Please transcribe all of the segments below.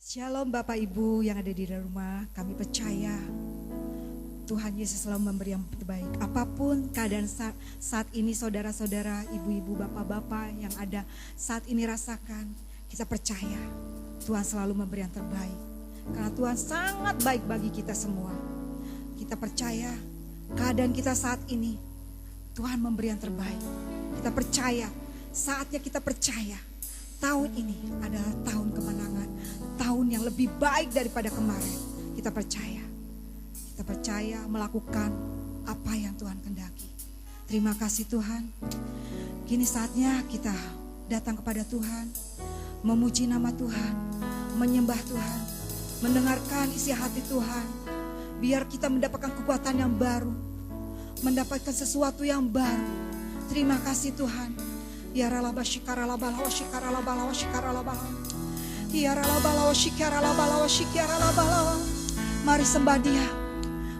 Shalom Bapak Ibu yang ada di rumah, kami percaya Tuhan Yesus selalu memberi yang terbaik. Apapun keadaan saat ini saudara-saudara, ibu-ibu, bapak-bapak yang ada saat ini rasakan, kita percaya Tuhan selalu memberi yang terbaik. Karena Tuhan sangat baik bagi kita semua. Kita percaya keadaan kita saat ini, Tuhan memberi yang terbaik. Kita percaya, saatnya kita percaya. Tahun ini adalah tahun kemenangan, tahun yang lebih baik daripada kemarin. Kita percaya melakukan apa yang Tuhan kehendaki. Terima kasih Tuhan. Kini saatnya kita datang kepada Tuhan, memuji nama Tuhan, menyembah Tuhan, mendengarkan isi hati Tuhan. Biar kita mendapatkan kekuatan yang baru, mendapatkan sesuatu yang baru. Terima kasih Tuhan. Ya ralaba shikara laba lawa shikara laba lawa shikara laba lawa. Ya ralaba lawa shikara laba lawa shikara laba lawa. Mari sembah Dia.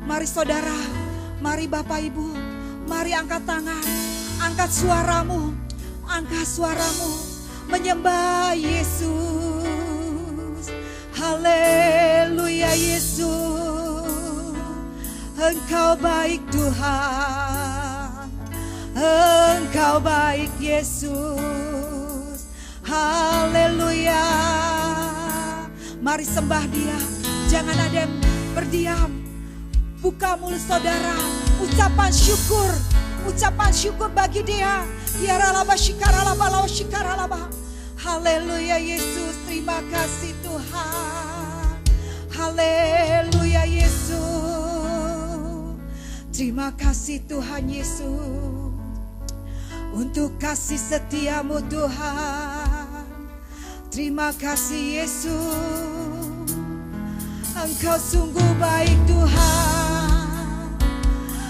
Mari saudara, mari Bapak Ibu, mari angkat tangan, angkat suaramu menyembah Yesus. Haleluya Yesus. Engkau baik Tuhan. Engkau baik Yesus. Haleluya. Mari sembah Dia. Jangan ada yang berdiam. Buka mulut saudara. Ucapan syukur bagi Dia. Ya ralaba shikara laba lawa shikara laba. Haleluya Yesus. Terima kasih Tuhan. Haleluya Yesus. Terima kasih Tuhan Yesus. Untuk kasih setiamu Tuhan. Terima kasih Yesus. Engkau sungguh baik Tuhan.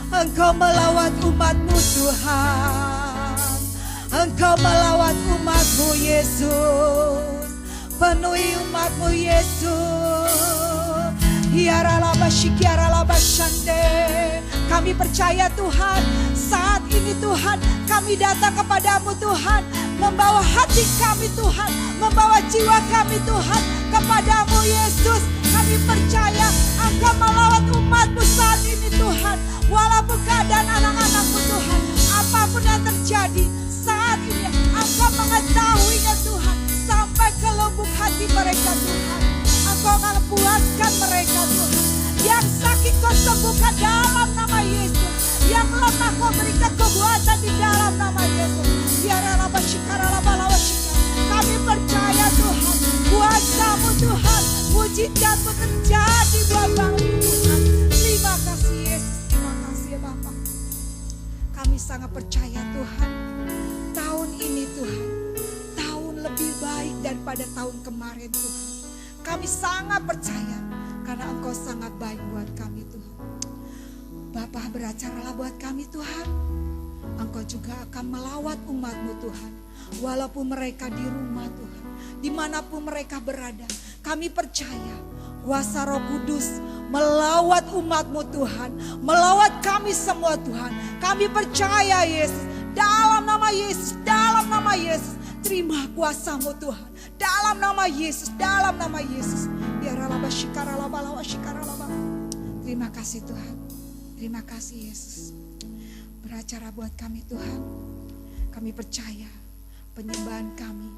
Engkau melawat umatmu Tuhan. Engkau melawat umatmu Yesus. Penuhi umatmu Yesus. Hiaralaba shikiaralaba shande. Kami percaya Tuhan, saat ini Tuhan, kami datang kepadamu Tuhan, membawa hati kami Tuhan, membawa jiwa kami Tuhan, kepadamu Yesus. Kami percaya Engkau melawat umatmu saat ini Tuhan, walaupun keadaan anak-anakmu Tuhan, apapun yang terjadi saat ini, Engkau mengetahuinya Tuhan, sampai ke lubuk hati mereka Tuhan. Engkau akan puaskan mereka Tuhan. Yang sakit kau sembuhkan dalam nama Yesus. Yang lemah kau berikan kekuatan di dalam nama Yesus. Biarlah shikara laba lawa shikara. Kami percaya Tuhan, kuasa-Mu Tuhan, mujizat-Mu terjadi buat bangsa Tuhan. Terima kasih Yesus, terima kasih Bapak. Kami sangat percaya Tuhan, tahun ini Tuhan, tahun lebih baik daripada tahun kemarin Tuhan. Kami sangat percaya karena Engkau sangat baik buat kami Tuhan. Bapa beracaralah buat kami Tuhan. Engkau juga akan melawat umat-Mu Tuhan. Walaupun mereka di rumah Tuhan, dimanapun mereka berada, kami percaya kuasa Roh Kudus melawat umat-Mu Tuhan, melawat kami semua Tuhan. Kami percaya Yesus, dalam nama Yesus, dalam nama Yesus. Terima kuasa-Mu Tuhan, dalam nama Yesus, dalam nama Yesus. Biarlah shikara laba lawa shikara laba. Terima kasih Tuhan, terima kasih Yesus. Beracara buat kami Tuhan. Kami percaya penyembahan kami,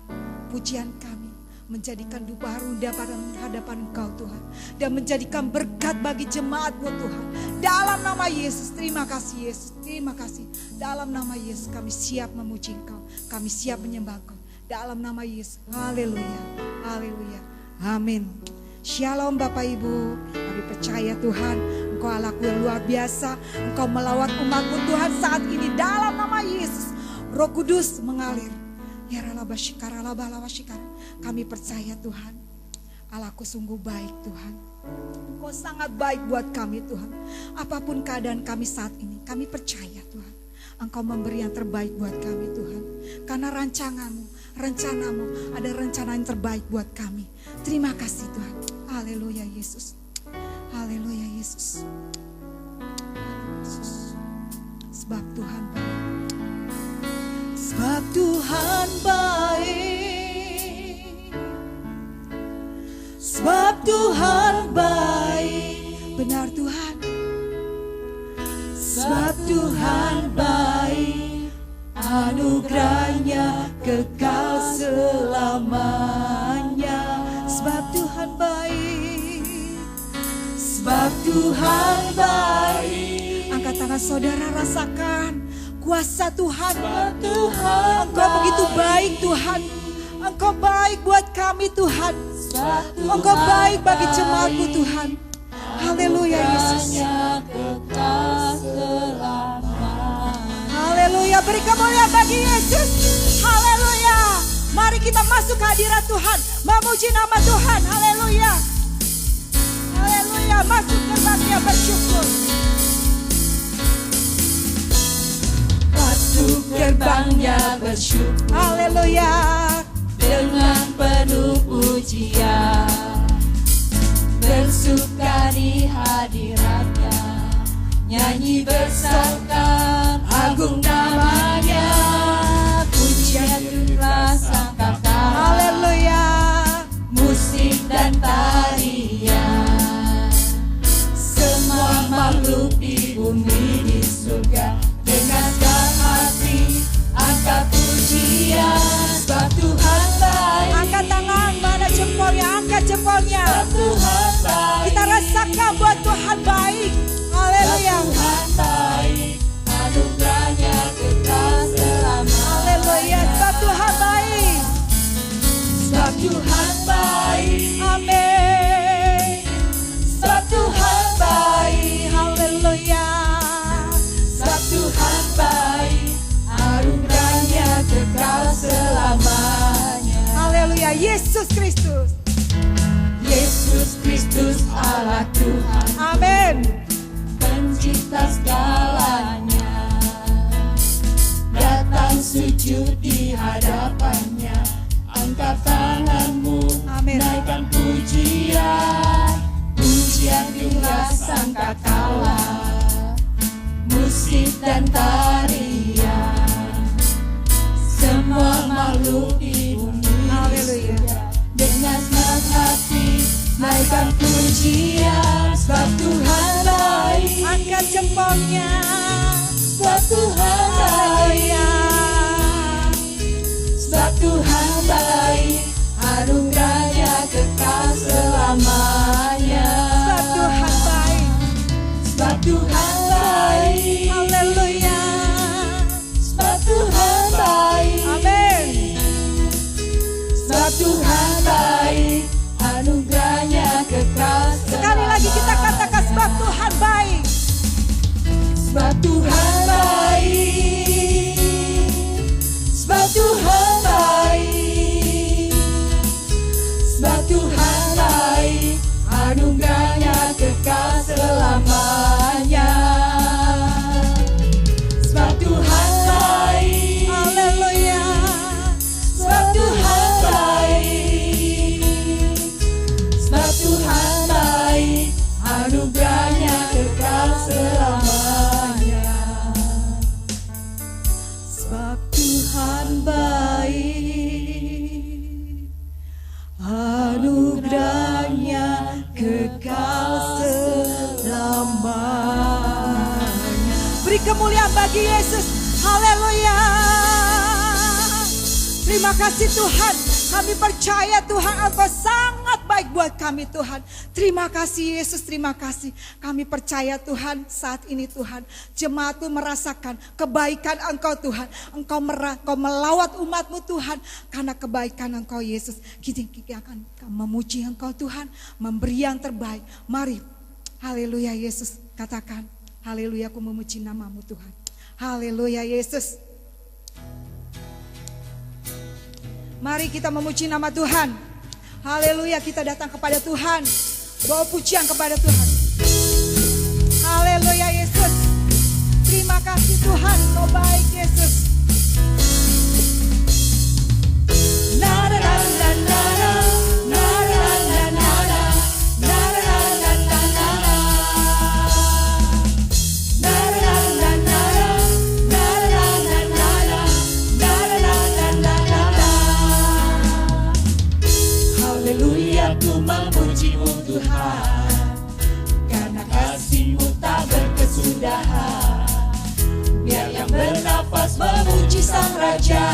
pujian kami menjadikan dupa runda pada hadapan Engkau Tuhan, dan menjadikan berkat bagi jemaat-Mu Tuhan. Dalam nama Yesus, terima kasih Yesus, terima kasih. Dalam nama Yesus kami siap memuji Engkau, kami siap menyembah Engkau. Dalam nama Yesus, haleluya, haleluya, amin. Shalom Bapak Ibu, kami percaya Tuhan, Engkau Allahku yang luar biasa. Engkau melawat umat-Mu Tuhan saat ini dalam nama Yesus. Roh Kudus mengalir. Ya ralaba shikara laba lawa shikara. Kami percaya Tuhan, Allahku sungguh baik Tuhan. Engkau sangat baik buat kami Tuhan. Apapun keadaan kami saat ini, kami percaya Tuhan, Engkau memberi yang terbaik buat kami Tuhan. Karena rancangan-Mu, rencanamu, ada rencana yang terbaik buat kami. Terima kasih Tuhan. Haleluya Yesus. Haleluya Yesus. Sebab Tuhan baik. Sebab Tuhan baik. sebab Tuhan baik. Benar Tuhan, sebab Tuhan baik, anugerahnya kekal selamanya. Sebab Tuhan baik, sebab Tuhan baik. Angkat tangan saudara, rasakan kuasa Tuhan. Engkau begitu baik Tuhan. Engkau baik buat kami Tuhan. Engkau baik bagi jemaatmu Tuhan. Haleluya Yesus. Haleluya, beri kemuliaan bagi Yesus. Haleluya. Mari kita masuk ke hadirat Tuhan, memuji nama Tuhan. Haleluya. Haleluya, masuk gerbangnya bersyukur. Masuk gerbangnya bersyukur. Haleluya. Dengan penuh pujian, bersuka di hadiratnya, nyanyi bersama agung namanya, pujian rasa kata. Haleluya. Musik dan tarian, semua makhluk di bumi di surga, dengan segala hati angkat pujian. Sebab Tuhan baik. Angkat tangan, mana jempolnya? Angkat jempolnya. Tuhan baik. Kita rasakan buat Tuhan baik. Haleluya. Tuhan baik, anugerahnya kekal selamanya. Haleluya. Sebab Tuhan baik. Sebab Tuhan baik. Amin. Sebab Tuhan baik. Haleluya. Sebab Tuhan baik, anugerahnya kekal selamanya. Haleluya. Yesus Kristus. Yesus Kristus Allah Tuhan, Amin. pencipta segalanya, datang sujud di hadapannya, angkat tanganmu, Amin. naikkan pujian, pujian juga sangkakala, musik dan tarian, semua makhluk di bumi Haleluya. dengan senang hati naikkan pujian. Sebab Tuhan baik. Angkat jempolnya. Sebab Tuhan baik. Sebab Tuhan baik, anugerahnya kekal selamanya. Sebab Tuhan baik. Sebab Tuhan baik. Haleluya. Sebab Tuhan baik. Amin. Sebab Tuhan baik, anugerahnya kekal selamanya. Sekali lagi kita katakan sebab Tuhan baik. Sebab Tuhan baik. Sebab Tuhan baik. Sebab Tuhan baik, anugerahnya kekal selamanya. Sebab Tuhan baik. Haleluya. Sebab Tuhan baik. Sebab Tuhan baik, anugerahnya kekal selamanya. Sebab Tuhan baik, anugerahnya kekal selamanya. Beri kemuliaan bagi Yesus. Haleluya. Terima kasih Tuhan. Kami percaya Tuhan Engkau sangat baik buat kami Tuhan. Terima kasih Yesus, terima kasih. Kami percaya Tuhan saat ini Tuhan. Jemaat-Mu merasakan kebaikan Engkau Tuhan. Engkau melawat umat-Mu Tuhan. Karena kebaikan Engkau Yesus. Kita akan memuji Engkau Tuhan. Memberi yang terbaik. Mari. Haleluya Yesus. Katakan. Haleluya, aku memuji nama-Mu Tuhan. Haleluya Yesus. Mari kita memuji nama Tuhan. Haleluya, kita datang kepada Tuhan. Bawa pujian kepada Tuhan. Haleluya Yesus. Terima kasih Tuhan, Kau baik Yesus. Haleluya, ku memuji raja,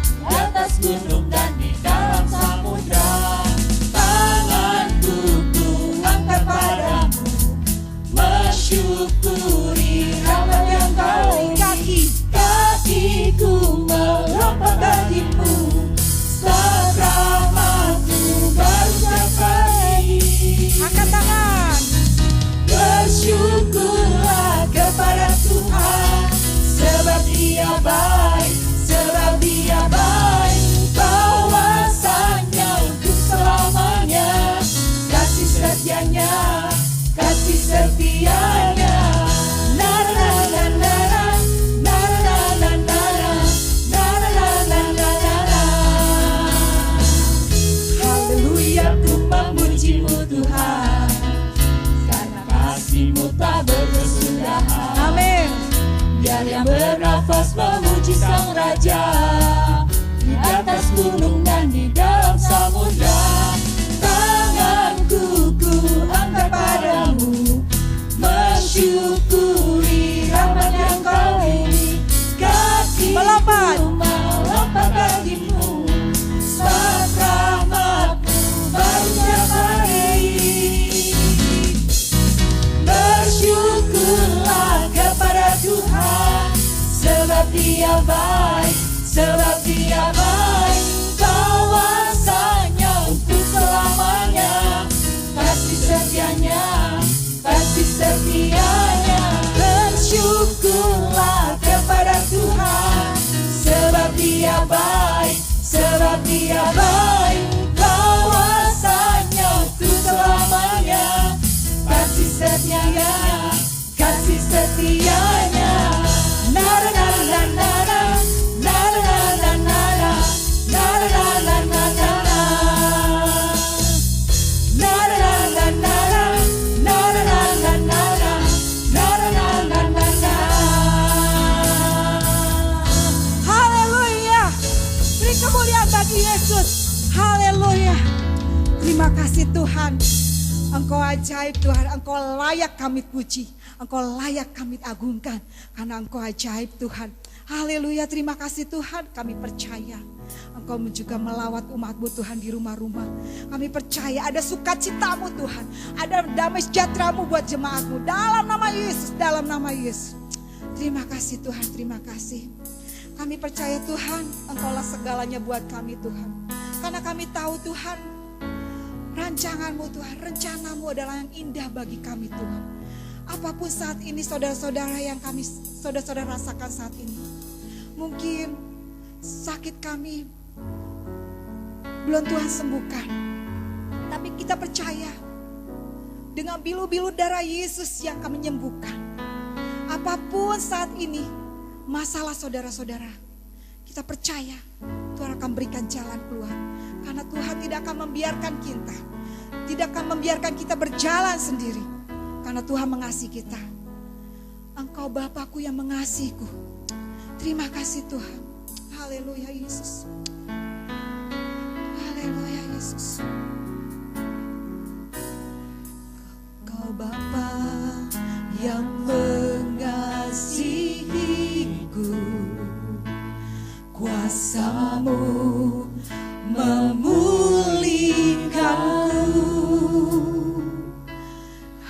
di atas gunung dan di dalam samudra. Tanganku ku angkat padamu, mensyukuri rahmat yang kau beri. Kakiku melompat bagimu, sebab rahmat-Mu baru setiap hari. Angkat tangan. Bersyukurlah kepada Tuhan, sebab Dia baik, sebab Dia baik. Bahwasanya untuk selamanya, kasih setianya, kasih setianya. Na na na na na, na na na na na, na na na na na na. Haleluya, ku memuji-Mu Tuhan, karena kasih-Mu tak berkesudahan. Amin. Biar yang bernafas memuji Sang Raja, di atas gunung dan di dalam samudra. Tanganku ku angkat padamu, mensyukuri rahmat yang kau beri. Kakiku melompat bagimu, sebab rahmat-Mu baru setiap hari. Bersyukurlah kepada Tuhan, sebab Dia baik, sebab Dia baik. Bahwasanya untuk selamanya, kasih setianya, kasih setianya. Bersyukurlah kepada Tuhan, sebab Dia baik, sebab Dia baik. Bahwasanya untuk selamanya, kasih setianya, kasih setianya. Na na na na na na, na na na na na, na na na na na na na, na na na na na na, na na na na na na, na na na na na. Haleluya. Beri kemuliaan bagi Yesus. Haleluya. Terima kasih Tuhan. Engkau ajaib Tuhan, Engkau layak kami puji, Engkau layak kami agungkan, karena Engkau ajaib Tuhan. Haleluya, terima kasih Tuhan, kami percaya Engkau juga melawat umat-Mu Tuhan di rumah-rumah. Kami percaya ada sukacita-Mu Tuhan, ada damai sejahtera-Mu buat jemaat-Mu. Dalam nama Yesus, dalam nama Yesus. Terima kasih Tuhan, terima kasih. Kami percaya Tuhan, Engkaulah segalanya buat kami Tuhan. Karena kami tahu Tuhan, rancangan-Mu Tuhan, rencana-Mu adalah yang indah bagi kami Tuhan. Apapun saat ini saudara-saudara yang kami saudara-saudara rasakan saat ini. Mungkin sakit kami belum Tuhan sembuhkan. Tapi kita percaya dengan bilu-bilu darah Yesus yang kami menyembuhkan. Apapun saat ini masalah saudara-saudara, kita percaya Tuhan akan berikan jalan keluar. Karena Tuhan tidak akan membiarkan kita, tidak akan membiarkan kita berjalan sendiri. Karena Tuhan mengasihi kita. Engkau Bapakku yang mengasihiku. Terima kasih Tuhan. Haleluya Yesus. Haleluya Yesus. Kau Bapa yang mengasihiku, kuasa-Mu memulihkanku,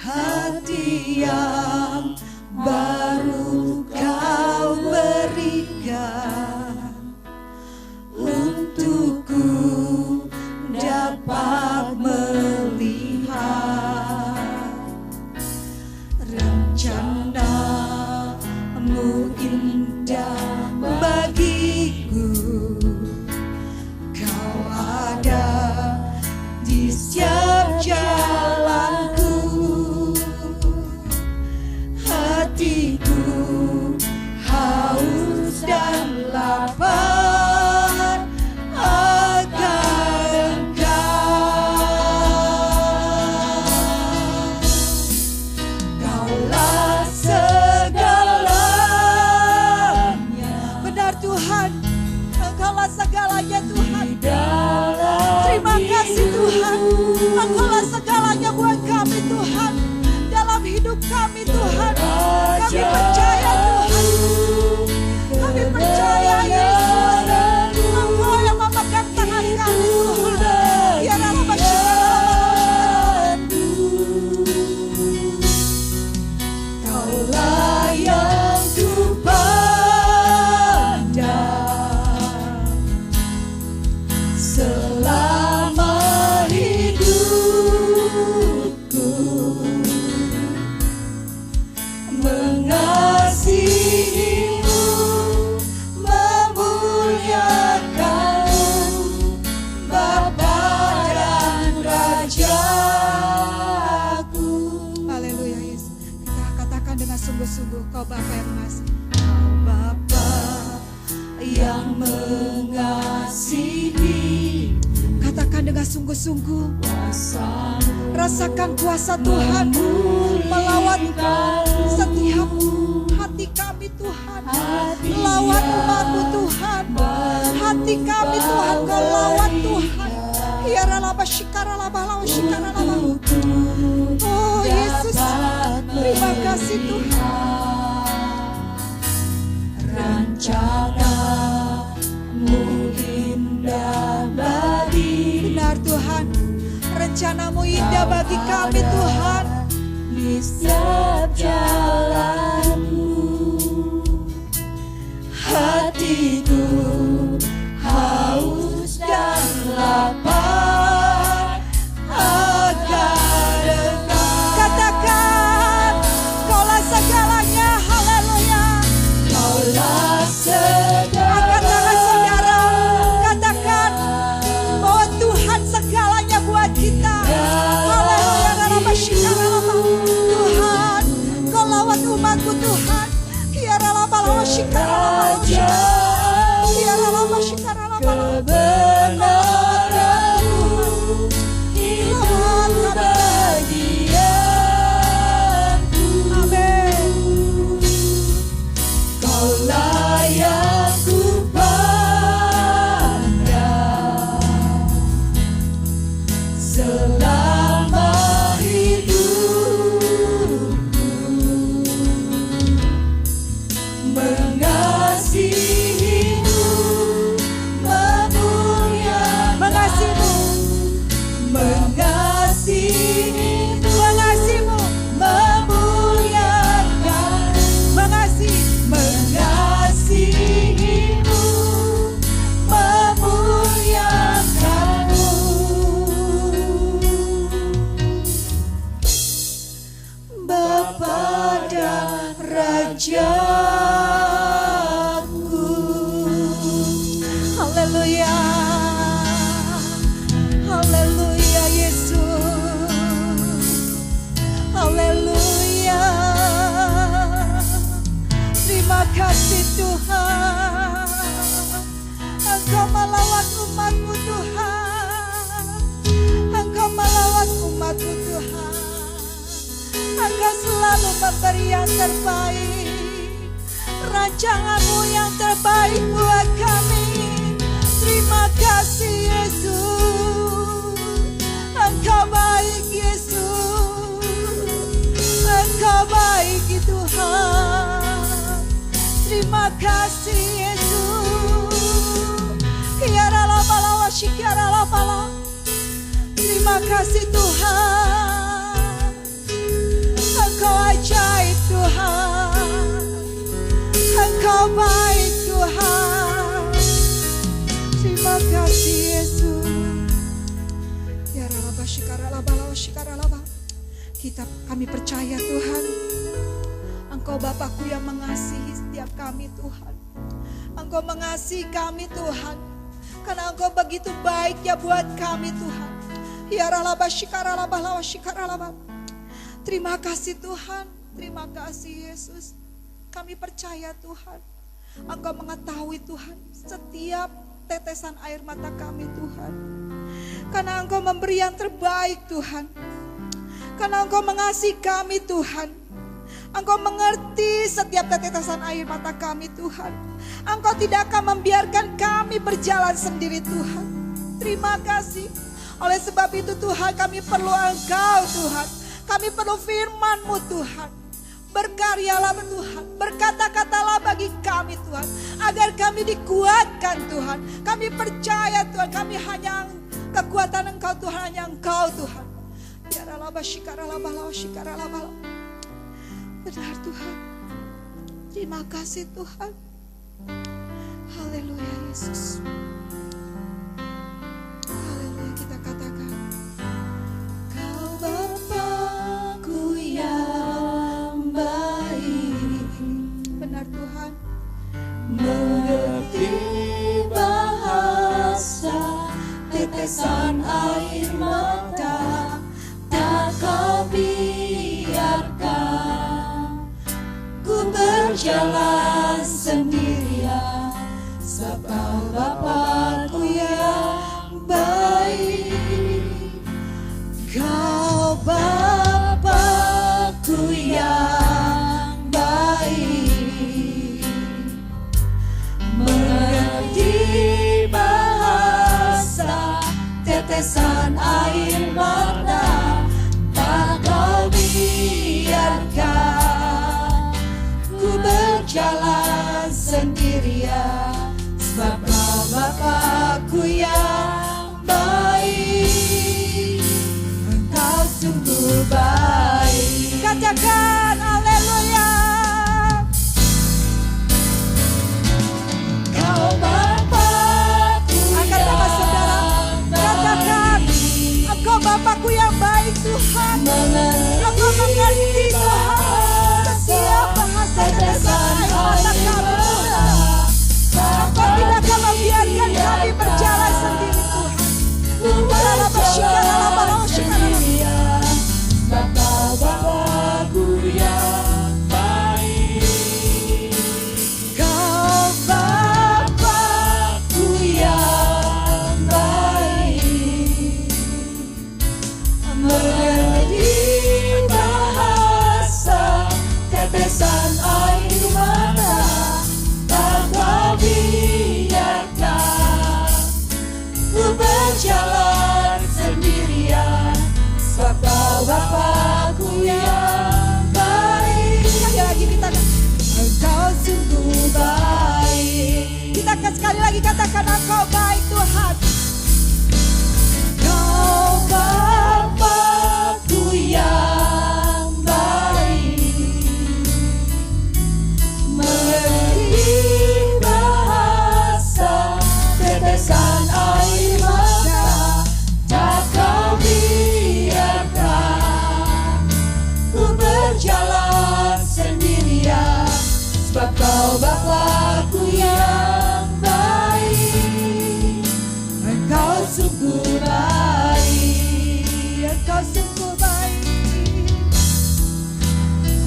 hati yang baru Kau berikan untukku dapat sungguh-sungguh, Kau Bapa yang mengasihi. Kau Bapa yang mengasihi. Katakan dengan sungguh-sungguh. Rasakan kuasa Tuhan melawat setiap hati kami Tuhan. Lawat umat-Mu Tuhan. Hati kami Tuhan, Kau lawat Tuhan. Hiaralaba shikaralaba lawa shikaralaba. Oh Yesus, terima kasih Tuhan. Rencana-Mu indah bagi. Benar Tuhan, rencana-Mu indah bagi kami Tuhan. Di setiap jalanku, hatiku haus dan lapar agar Engkau. Katakan, Kaulah segalanya, haleluya. Kaulah Angkat tangan saudara, katakan bahwa Tuhan segalanya buat kita. Haleluya, ralaba shikaralaba. Tuhan, Kau lawat umat-Mu Tuhan. Hiaralaba lawa shikaralaba. Hiaralaba shikaralaba. kebenaran-Mu hidup bagianku. Amin. Kaulah yang ku pandang selama hidupku, mengasihimu, memuliakan, Mengasihi-Mu, mengasihimu, mengasihi-Mu, memuliakan, mengasihi. mengasihimu, memuliakanmu. Bapa dan Rajaku. Haleluya. Haleluya Yesus. Haleluya. Terima kasih Tuhan. Engkau melawat umat-Mu Tuhan. Engkau melawat umat-Mu Tuhan. Engkau selalu memberi yang terbaik. Rancangan-Mu yang terbaik buat kami. Terima kasih Yesus. Engkau baik Yesus. Engkau baik Tuhan. Terima kasih Yesus. Hiaralabalawa shikaralabala. Terima kasih Tuhan. Engkau ajaib Tuhan. Engkau baik Tuhan. Terima kasih Yesus. Ya ralaba shikaralabala shikaralaba. Kami percaya Tuhan, Engkau Bapakku yang mengasihi setiap kami Tuhan. Engkau mengasihi kami Tuhan, karena Engkau begitu baik ya buat kami Tuhan. Ya ralaba shikaralabala shikaralaba. Terima kasih Tuhan, terima kasih Yesus. Kami percaya Tuhan, Engkau mengetahui Tuhan setiap tetesan air mata kami Tuhan. Karena Engkau memberi yang terbaik Tuhan. Karena Engkau mengasihi kami Tuhan. Engkau mengerti setiap tetesan air mata kami Tuhan. Engkau tidak akan membiarkan kami berjalan sendiri Tuhan. Terima kasih. Oleh sebab itu Tuhan, kami perlu Engkau Tuhan. Kami perlu firman-Mu Tuhan. Berkaryalah Tuhan, berkata-katalah bagi kami Tuhan, agar kami dikuatkan Tuhan. Kami percaya Tuhan, kami hanya kekuatan Engkau Tuhan, hanya Engkau Tuhan. Benar Tuhan. Terima kasih Tuhan. Haleluya Yesus. Haleluya, kita katakan, Kau Bapakku yang baik, benar Tuhan. mengerti bahasa tetesan air mata, tak Kau biarkan berjalan sendirian, sebab Bapa-Ku yang baik. Kau Bapa-Ku yang baik, Mengerti bahasa tetesan air mata, tak Kau biarkan ku berjalan sendirian, sebab Kau Bapa-Ku yang baik. Engkau sungguh baik. katakan haleluya. Kau Bapa-Ku Angkat tangan saudara, katakan, Engkau Bapa-Ku yang baik Tuhan. Engkau mengerti Tuhan setiap bahasa tetesan air mata kami Tuhan. Engkau tidak akan membiarkan kami berjalan sendiri Tuhan. Dalam bersyukur, dalam bersyukur. Sebab Kau Bapa-Ku yang baik. Kau Bapa-Ku yang baik, mengerti bahasa tetesan air mata, tak Kau biarkan ku berjalan sendirian, sebab Kau Bapa-Ku yang baik. sekali lagi kita Engkau sungguh baik. kita akan sekali lagi katakan Engkau baik Tuhan. Kau Bapa-Ku yang baik, mengerti bahasa tetesan air mata, tak Kau biarkan ku berjalan sendirian, sebab Kau Bapa-Ku yang baik. Engkau sungguh baik. Engkau sungguh baik.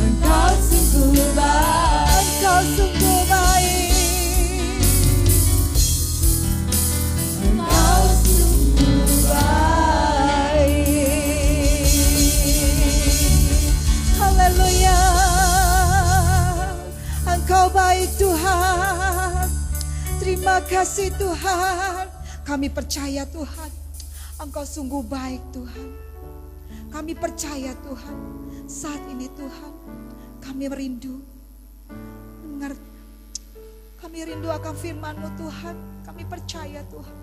Engkau sungguh baik. Engkau sungguh baik. Engkau sungguh baik. Haleluya. Engkau baik Tuhan. Terima kasih Tuhan. Kami percaya Tuhan. Engkau sungguh baik Tuhan. Kami percaya Tuhan. Saat ini Tuhan, kami merindu. Kami rindu akan firman-Mu Tuhan. Kami percaya Tuhan.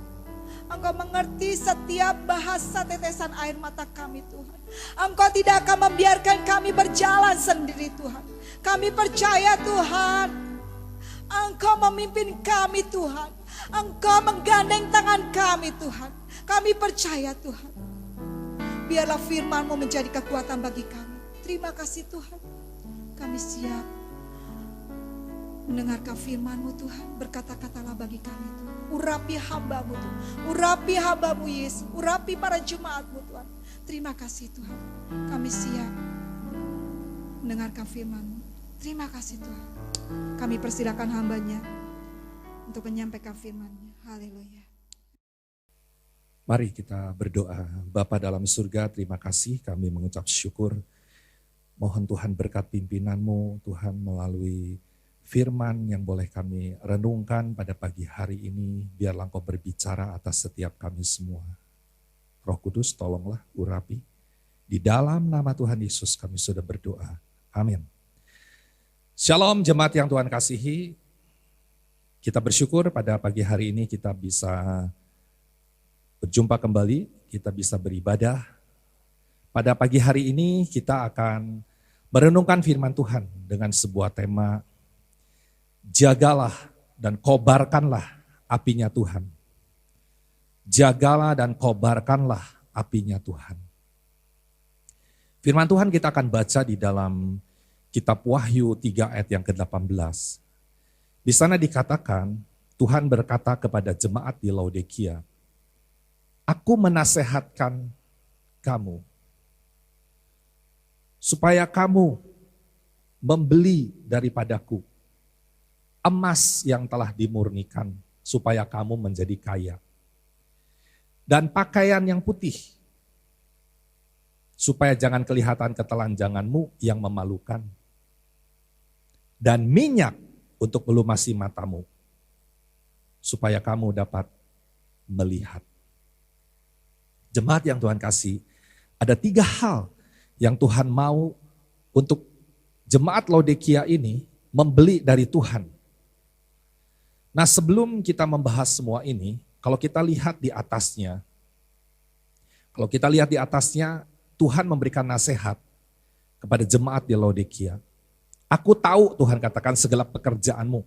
Engkau mengerti setiap bahasa tetesan air mata kami Tuhan. Engkau tidak akan membiarkan kami berjalan sendiri Tuhan. Kami percaya Tuhan. Engkau memimpin kami Tuhan. Engkau menggandeng tangan kami Tuhan. Kami percaya Tuhan. Biarlah firman-Mu menjadi kekuatan bagi kami. Terima kasih Tuhan. Kami siap mendengarkan firman-Mu Tuhan. Berkata-katalah bagi kami Tuhan. Urapi hamba-Mu Tuhan. Urapi hamba-Mu Yesus. Urapi para jemaat-Mu Tuhan. Terima kasih Tuhan. Kami siap mendengarkan firman-Mu. Terima kasih Tuhan. Kami persilakan hamba-Nya untuk menyampaikan firman-Nya. Haleluya. Mari kita berdoa. Bapa dalam surga, terima kasih, kami mengucap syukur. Mohon Tuhan berkat pimpinan-Mu, Tuhan, melalui firman yang boleh kami renungkan pada pagi hari ini. Biarlah Engkau berbicara atas setiap kami semua. Roh Kudus, tolonglah urapi. Di dalam nama Tuhan Yesus kami sudah berdoa. Amin. Shalom jemaat yang Tuhan kasihi. Kita bersyukur pada pagi hari ini kita bisa berjumpa kembali, kita bisa beribadah. Pada pagi hari ini kita akan merenungkan firman Tuhan dengan sebuah tema, jagalah dan kobarkanlah apinya Tuhan. Jagalah dan kobarkanlah apinya Tuhan. Firman Tuhan kita akan baca di dalam kitab Wahyu 3 ayat yang ke-18. Di sana dikatakan, Tuhan berkata kepada jemaat di Laodikia, Aku menasehatkan kamu, supaya kamu membeli daripadaku emas yang telah dimurnikan supaya kamu menjadi kaya. Dan pakaian yang putih, supaya jangan kelihatan ketelanjanganmu yang memalukan. Dan minyak untuk melumasi matamu, supaya kamu dapat melihat. Jemaat yang Tuhan kasih, ada 3 hal yang Tuhan mau untuk jemaat Laodikia ini membeli dari Tuhan. Nah, sebelum kita membahas semua ini, kalau kita lihat di atasnya, Tuhan memberikan nasihat kepada jemaat di Laodikia. Aku tahu, Tuhan katakan, segala pekerjaanmu.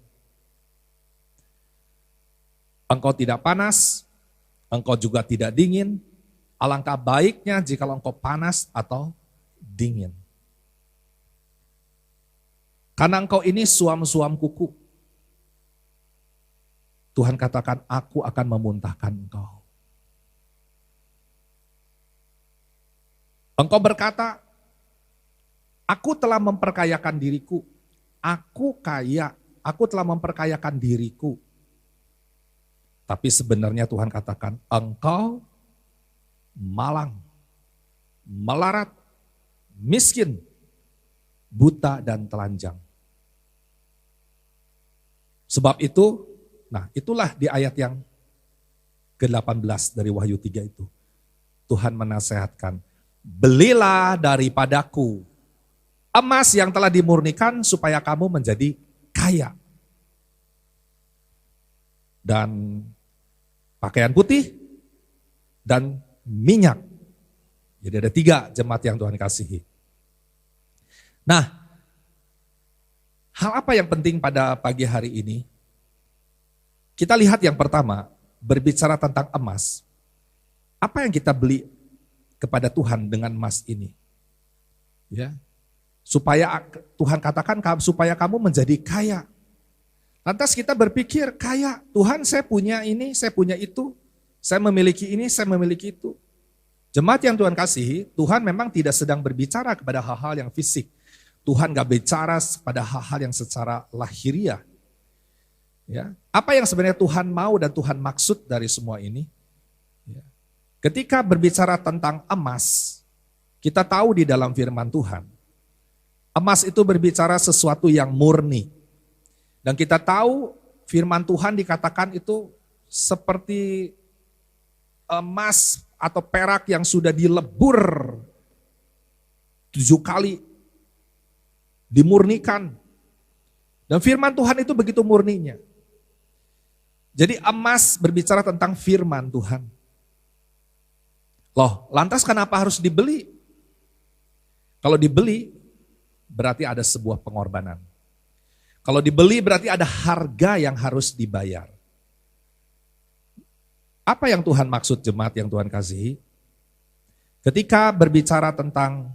Engkau tidak panas, engkau juga tidak dingin. Alangkah baiknya jika engkau panas atau dingin. Karena engkau ini suam-suam kuku. Tuhan katakan, aku akan memuntahkan engkau. Engkau berkata, aku telah memperkayakan diriku. Aku kaya, aku telah memperkayakan diriku. Tapi sebenarnya Tuhan katakan, engkau malang, melarat, miskin, buta dan telanjang. Sebab itu, nah itulah di ayat yang ke-18 dari Wahyu 3 itu. Tuhan menasehatkan, belilah daripadaku emas yang telah dimurnikan supaya kamu menjadi kaya. Dan pakaian putih dan minyak. Jadi ada 3 jemaat yang Tuhan kasihi. Nah, hal apa yang penting pada pagi hari ini? Kita lihat yang pertama, berbicara tentang emas. Apa yang kita beli kepada Tuhan dengan emas ini? Ya. Supaya Tuhan katakan supaya kamu menjadi kaya. Lantas kita berpikir, kaya, Tuhan saya punya ini, saya punya itu. Saya memiliki ini, saya memiliki itu. Jemaat yang Tuhan kasihi, Tuhan memang tidak sedang berbicara kepada hal-hal yang fisik. Tuhan gak bicara pada hal-hal yang secara lahiriah. Ya. Apa yang sebenarnya Tuhan mau dan Tuhan maksud dari semua ini? Ya. Ketika berbicara tentang emas, kita tahu di dalam firman Tuhan, emas itu berbicara sesuatu yang murni. Dan kita tahu firman Tuhan dikatakan itu seperti emas atau perak yang sudah dilebur 7 kali, dimurnikan. Dan firman Tuhan itu begitu murninya. Jadi emas berbicara tentang firman Tuhan. Loh, lantas kenapa harus dibeli? Kalau dibeli, berarti ada sebuah pengorbanan. Kalau dibeli berarti ada harga yang harus dibayar. Apa yang Tuhan maksud jemaat yang Tuhan kasihi? Ketika berbicara tentang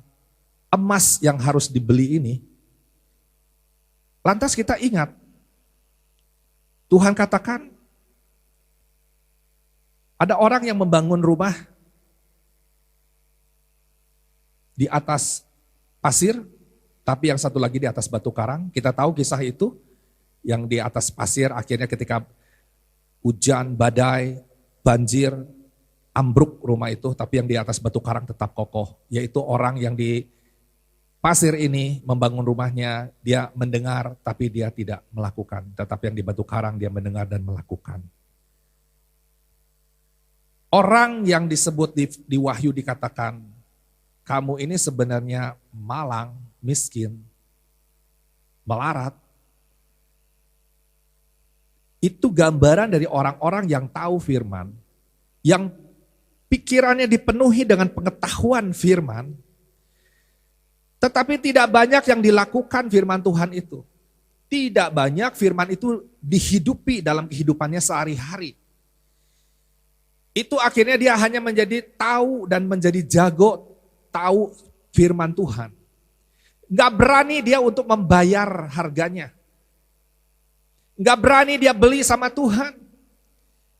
emas yang harus dibeli ini, lantas kita ingat, Tuhan katakan, ada orang yang membangun rumah di atas pasir, tapi yang satu lagi di atas batu karang. Kita tahu kisah itu, yang di atas pasir akhirnya ketika hujan, badai, banjir, ambruk rumah itu, tapi yang di atas batu karang tetap kokoh. Yaitu orang yang di pasir ini membangun rumahnya, dia mendengar tapi dia tidak melakukan. Tetapi yang di batu karang dia mendengar dan melakukan. Orang yang disebut di Wahyu dikatakan, kamu ini sebenarnya malang, miskin, melarat. Itu gambaran dari orang-orang yang tahu firman, yang pikirannya dipenuhi dengan pengetahuan firman, tetapi tidak banyak yang dilakukan firman Tuhan itu. Tidak banyak firman itu dihidupi dalam kehidupannya sehari-hari. Itu akhirnya dia hanya menjadi tahu dan menjadi jago tahu firman Tuhan. Gak berani dia untuk membayar harganya. Gak berani dia beli sama Tuhan.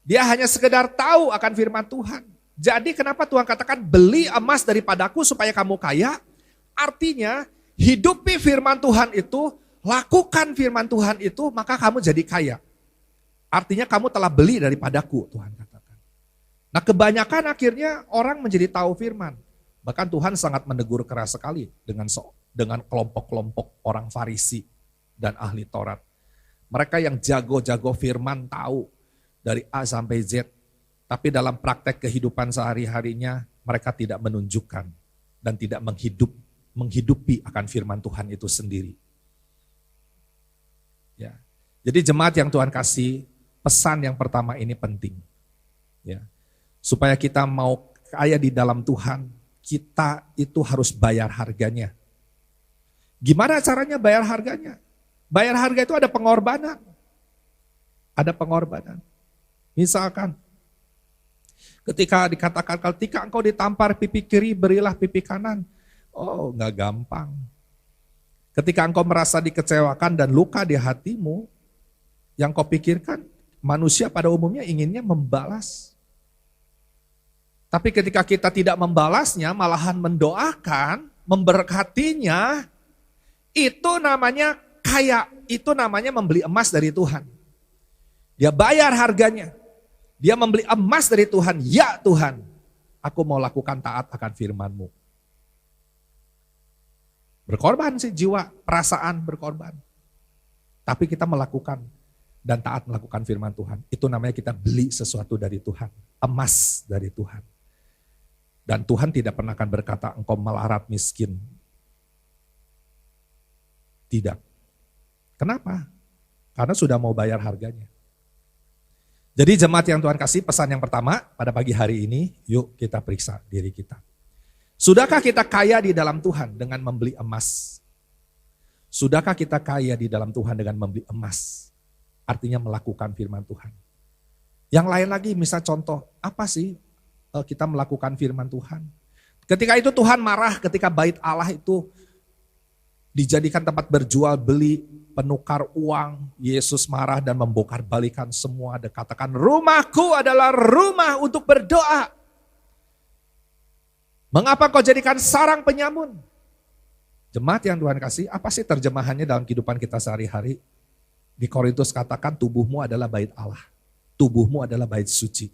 Dia hanya sekedar tahu akan firman Tuhan. Jadi kenapa Tuhan katakan beli emas daripadaku supaya kamu kaya? Artinya hidupi firman Tuhan itu lakukan firman Tuhan itu, maka kamu jadi kaya. Artinya kamu telah beli daripadaku, Tuhan katakan. Nah kebanyakan akhirnya orang menjadi tahu firman. Bahkan Tuhan sangat menegur keras sekali dengan kelompok-kelompok orang Farisi dan ahli Taurat. Mereka yang jago-jago firman tahu dari A sampai Z. Tapi dalam praktek kehidupan sehari-harinya mereka tidak menunjukkan dan tidak menghidupi akan firman Tuhan itu sendiri. Ya. Jadi jemaat yang Tuhan kasih, pesan yang pertama ini penting. Ya. Supaya kita mau kaya di dalam Tuhan, kita itu harus bayar harganya. Gimana caranya bayar harganya? Bayar harga itu ada pengorbanan. Ada pengorbanan. Misalkan, ketika dikatakan, ketika engkau ditampar pipi kiri, berilah pipi kanan. Oh, enggak gampang. Ketika engkau merasa dikecewakan dan luka di hatimu, yang kau pikirkan, manusia pada umumnya inginnya membalas. Tapi ketika kita tidak membalasnya, malahan mendoakan, memberkatinya, itu namanya kaya, itu namanya membeli emas dari Tuhan. Dia bayar harganya. Dia membeli emas dari Tuhan. Ya Tuhan, aku mau lakukan taat akan firman-Mu. Berkorban sih jiwa, perasaan berkorban. Tapi kita melakukan dan taat melakukan firman Tuhan. Itu namanya kita beli sesuatu dari Tuhan. Emas dari Tuhan. Dan Tuhan tidak pernah akan berkata engkau melarat miskin. Tidak. Kenapa? Karena sudah mau bayar harganya. Jadi jemaat yang Tuhan kasih, pesan yang pertama pada pagi hari ini, yuk kita periksa diri kita. Sudahkah kita kaya di dalam Tuhan dengan membeli emas? Sudahkah kita kaya di dalam Tuhan dengan membeli emas? Artinya melakukan firman Tuhan. Yang lain lagi, misal contoh, apa sih kita melakukan firman Tuhan? Ketika itu Tuhan marah ketika bait Allah itu dijadikan tempat berjual beli, penukar uang. Yesus marah dan membongkar balikan semua. Dan katakan, rumahku adalah rumah untuk berdoa. Mengapa kau jadikan sarang penyamun? Jemaat yang Tuhan kasih, apa sih terjemahannya dalam kehidupan kita sehari-hari? Di Korintus katakan tubuhmu adalah bait Allah. Tubuhmu adalah bait suci.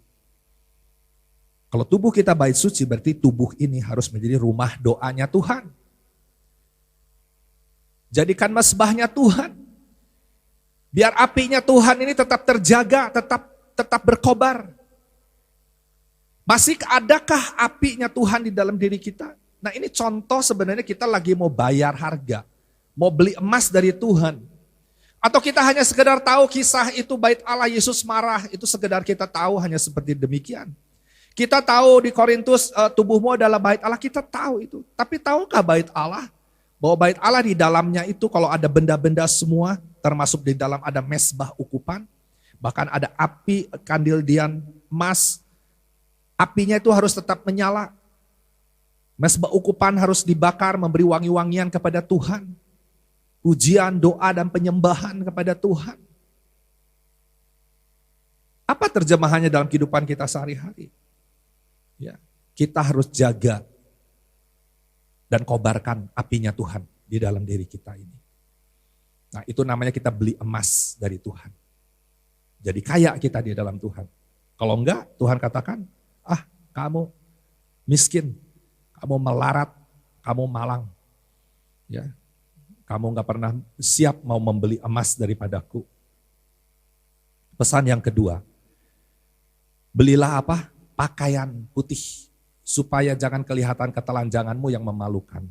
Kalau tubuh kita bait suci, berarti tubuh ini harus menjadi rumah doanya Tuhan. Jadikan mesbahnya Tuhan. Biar apinya Tuhan ini tetap terjaga, tetap berkobar. Masih adakah apinya Tuhan di dalam diri kita? Nah ini contoh sebenarnya kita lagi mau bayar harga. Mau beli emas dari Tuhan. Atau kita hanya sekedar tahu kisah itu bait Allah, Yesus marah. Itu sekedar kita tahu hanya seperti demikian. Kita tahu di Korintus tubuhmu adalah bait Allah, kita tahu itu. Tapi tahukah bait Allah? Bahwa bait Allah di dalamnya itu kalau ada benda-benda semua, termasuk di dalam ada mesbah ukupan. Bahkan ada api, kandil dian, emas. Apinya itu harus tetap menyala. Mesbah ukupan harus dibakar, memberi wangi-wangian kepada Tuhan. Pujian, doa, dan penyembahan kepada Tuhan. Apa terjemahannya dalam kehidupan kita sehari-hari? Ya, kita harus jaga dan kobarkan apinya Tuhan di dalam diri kita ini. Nah itu namanya kita beli emas dari Tuhan. Jadi kaya kita di dalam Tuhan. Kalau enggak, Tuhan katakan, kamu miskin, kamu melarat, kamu malang. Ya, kamu enggak pernah siap mau membeli emas daripadaku. Pesan yang kedua, belilah apa? Pakaian putih, supaya jangan kelihatan ketelanjanganmu yang memalukan.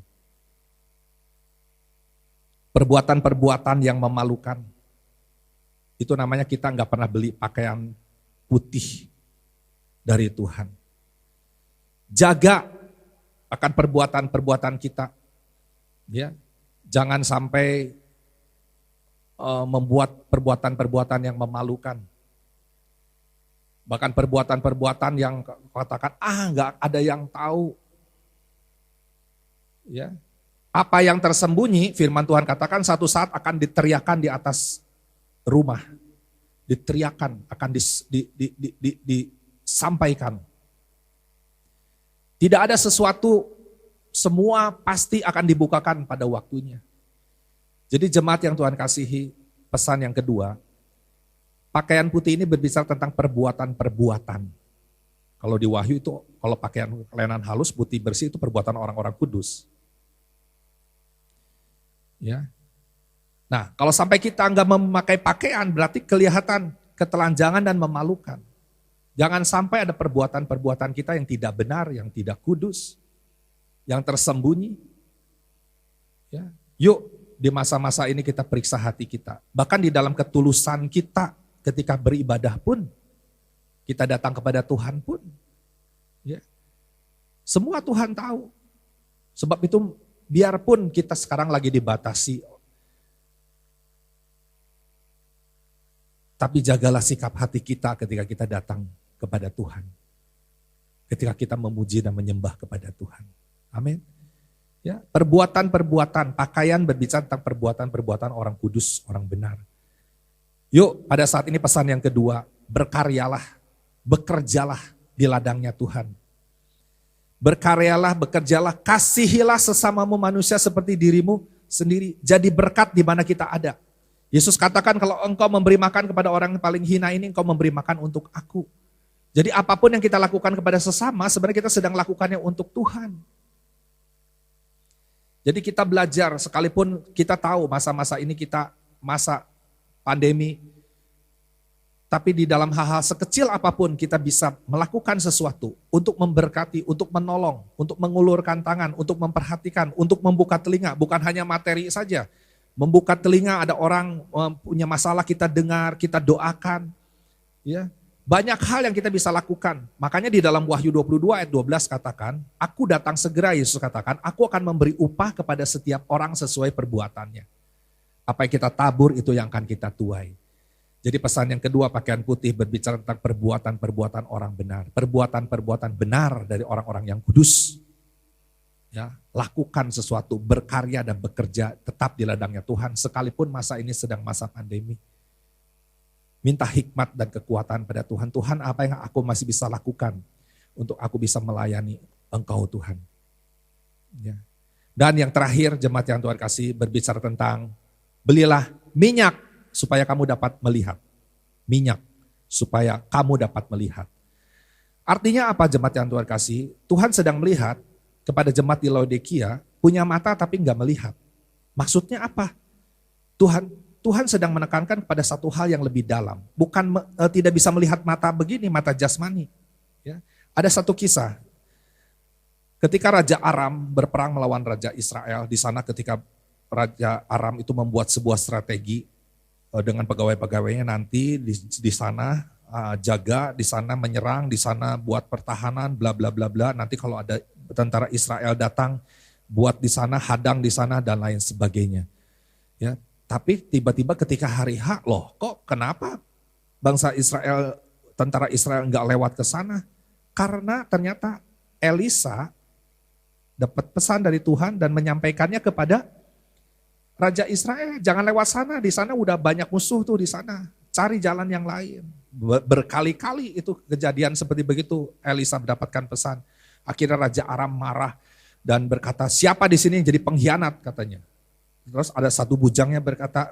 Perbuatan-perbuatan yang memalukan, itu namanya kita enggak pernah beli pakaian putih dari Tuhan. Jaga akan perbuatan-perbuatan kita. Ya, jangan sampai membuat perbuatan-perbuatan yang memalukan. Bahkan perbuatan-perbuatan yang katakan, enggak ada yang tahu. Ya. Apa yang tersembunyi, firman Tuhan katakan satu saat akan diteriakan di atas rumah. Diteriakan, akan disampaikan. Tidak ada sesuatu, semua pasti akan dibukakan pada waktunya. Jadi jemaat yang Tuhan kasihi, pesan yang kedua, pakaian putih ini berbicara tentang perbuatan-perbuatan. Kalau di Wahyu itu, kalau pakaian kelainan halus, putih bersih itu perbuatan orang-orang kudus. Ya. Nah, kalau sampai kita nggak memakai pakaian, berarti kelihatan ketelanjangan dan memalukan. Jangan sampai ada perbuatan-perbuatan kita yang tidak benar, yang tidak kudus, yang tersembunyi. Ya. Yuk, di masa-masa ini kita periksa hati kita. Bahkan di dalam ketulusan kita ketika beribadah pun, kita datang kepada Tuhan pun. Ya. Semua Tuhan tahu. Sebab itu biarpun kita sekarang lagi dibatasi, tapi jagalah sikap hati kita ketika kita datang kepada Tuhan. Ketika kita memuji dan menyembah kepada Tuhan. Amin. Ya, perbuatan-perbuatan, pakaian berbicara tentang perbuatan-perbuatan orang kudus, orang benar. Yuk, pada saat ini pesan yang kedua, berkaryalah, bekerjalah di ladangnya Tuhan. Berkaryalah, bekerjalah, kasihilah sesamamu manusia seperti dirimu sendiri. Jadi berkat di mana kita ada. Yesus katakan kalau engkau memberi makan kepada orang yang paling hina ini, engkau memberi makan untuk aku. Jadi apapun yang kita lakukan kepada sesama, sebenarnya kita sedang lakukannya untuk Tuhan. Jadi kita belajar, sekalipun kita tahu masa-masa ini kita masa pandemi, tapi di dalam hal-hal sekecil apapun kita bisa melakukan sesuatu untuk memberkati, untuk menolong, untuk mengulurkan tangan, untuk memperhatikan, untuk membuka telinga, bukan hanya materi saja. Membuka telinga, ada orang punya masalah kita dengar, kita doakan. Ya. Banyak hal yang kita bisa lakukan. Makanya di dalam Wahyu 22 ayat 12 katakan, aku datang segera, Yesus katakan, aku akan memberi upah kepada setiap orang sesuai perbuatannya. Apa yang kita tabur itu yang akan kita tuai. Jadi pesan yang kedua, pakaian putih berbicara tentang perbuatan-perbuatan orang benar. Perbuatan-perbuatan benar dari orang-orang yang kudus. Ya, lakukan sesuatu, berkarya dan bekerja tetap di ladangnya Tuhan. Sekalipun masa ini sedang masa pandemi. Minta hikmat dan kekuatan pada Tuhan. Tuhan, apa yang aku masih bisa lakukan untuk aku bisa melayani Engkau Tuhan. Ya. Dan yang terakhir, jemaat yang Tuhan kasih berbicara tentang belilah minyak supaya kamu dapat melihat. Minyak supaya kamu dapat melihat. Artinya apa jemaat yang Tuhan kasih? Tuhan sedang melihat kepada jemaat di Laodikia, punya mata tapi enggak melihat. Maksudnya apa? Tuhan sedang menekankan kepada satu hal yang lebih dalam. Bukan tidak bisa melihat mata begini, mata jasmani. Ya. Ada satu kisah. Ketika Raja Aram berperang melawan Raja Israel, di sana ketika Raja Aram itu membuat sebuah strategi dengan pegawai-pegawainya nanti di sana jaga, di sana menyerang, di sana buat pertahanan, bla bla bla bla. Nanti kalau ada tentara Israel datang, buat di sana, hadang di sana dan lain sebagainya. Ya. Tapi tiba-tiba ketika hari H, loh kok kenapa bangsa Israel, tentara Israel enggak lewat ke sana? Karena ternyata Elisa dapat pesan dari Tuhan dan menyampaikannya kepada Raja Israel, jangan lewat sana, di sana udah banyak musuh tuh di sana, cari jalan yang lain. Berkali-kali itu kejadian seperti begitu, Elisa mendapatkan pesan. Akhirnya Raja Aram marah dan berkata, siapa di sini yang jadi pengkhianat katanya. Terus ada satu bujangnya berkata,